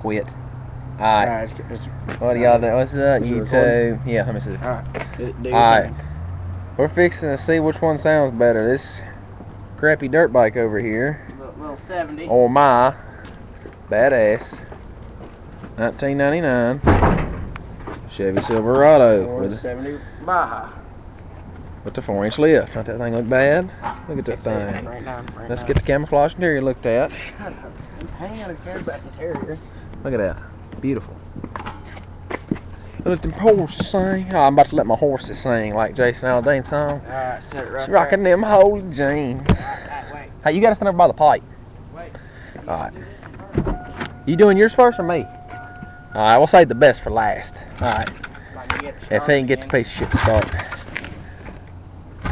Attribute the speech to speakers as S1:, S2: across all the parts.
S1: quit. Alright. What do y'all think? What's up, YouTube? Yeah, let me see. Alright. We're fixing to see which one sounds better. This crappy dirt bike over here.
S2: Little 70.
S1: Or my badass 1999 Chevy Silverado
S2: with a 70 Baja.
S1: With the 4-inch lift. Don't that thing look bad? Look at that thing. Let's get the camouflage interior looked at.
S2: Shut up. Hang on a camouflage interior.
S1: Look at that. Beautiful. Let them horses sing. Oh, I'm about to let my horses sing like Jason Aldean's song.
S2: Alright, set it right
S1: She's rocking them holy jeans.
S2: Wait.
S1: Hey, you gotta stand over by the pipe.
S2: Wait.
S1: Alright. You doing yours first or me? Alright, we'll save the best for last. Alright. If he can get the piece of shit started. I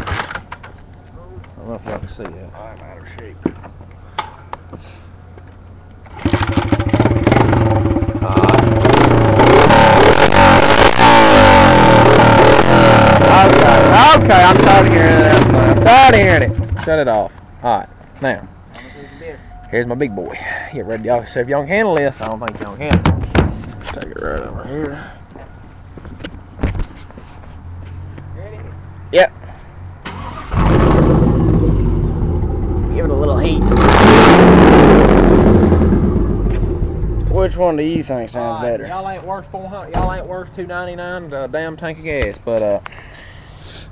S1: don't know if y'all can see that.
S2: I'm out of shape.
S1: Okay, I'm tired of hearing that. I'm tired of hearing it. Shut it off. Alright, now. Here's my big boy. Get ready, y'all. So if y'all can handle this, I don't think y'all can handle it. Take it right over here.
S2: Ready?
S1: Yep.
S2: Give it a little heat. Which one do you think sounds better?
S1: Y'all ain't worth 400. Y'all ain't worth $2.99 a damn tank of gas, but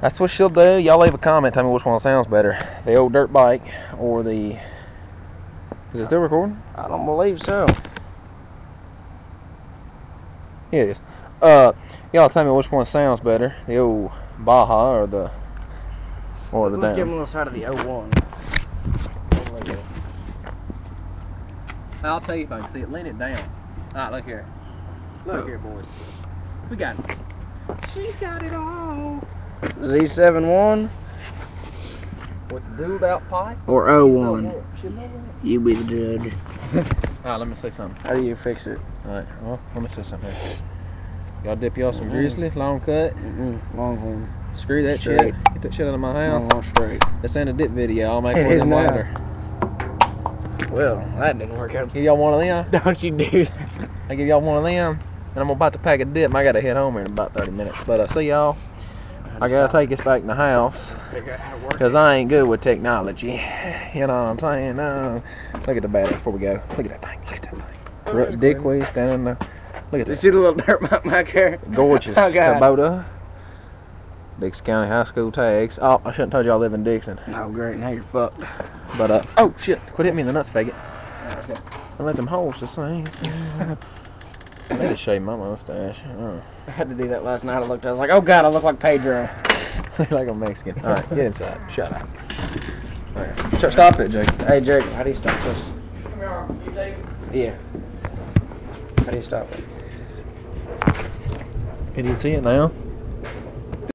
S1: that's what she'll do. Y'all leave a comment. Tell me which one sounds better, the old dirt bike or the. Is it still recording?
S2: I don't believe so.
S1: Yeah, it is. Y'all tell me which one sounds better, the old Baja or the
S2: Let's give them a little side of the 01.
S1: I'll tell you if I can see it. Lean it down. Alright, look here. Look here, boys. We got it. She's got it all.
S2: Z71
S1: with the dual out pipe
S2: or 01. You be the judge.
S1: Alright, let me say something.
S2: How do you fix it?
S1: Alright, well, let me say something here. Y'all dip y'all some Grizzly, long cut.
S2: Longhorn.
S1: Screw that
S2: Straight.
S1: shit. Get that shit out of my house.
S2: Longhorn straight.
S1: This ain't a dip video. I'll make
S2: It
S1: one of
S2: is
S1: them
S2: now.
S1: later.
S2: Well, that didn't work out.
S1: Give y'all one of them.
S2: Don't you do that.
S1: I give y'all one of them, and I'm about to pack a dip. I gotta head home in about 30 minutes. But see y'all. I gotta take this back in the house because I ain't good with technology. You know what I'm saying? Look at the badass before we go. Look at that thing. Look at that thing. Dickweed standing there. Look at
S2: You
S1: this.
S2: see the little dirt back here?
S1: Gorgeous.
S2: Oh, God.
S1: Kubota. Dixon County High School tags. Oh, I shouldn't have told you I live in Dixon.
S2: Oh, great. Now you're fucked.
S1: But, oh, shit. Quit hitting me in the nuts, faggot. And let them horses sing. I need to shave my mustache. Oh.
S2: I had to do that last night. I looked, I was like, oh God, I look like Pedro.
S1: Look like a Mexican. Alright, get inside. Shut up. Alright. Stop it, Jake.
S2: Hey, Jake, how do you stop this?
S1: Come here, you take it.
S2: Yeah. How do you stop it?
S1: Can you see it now?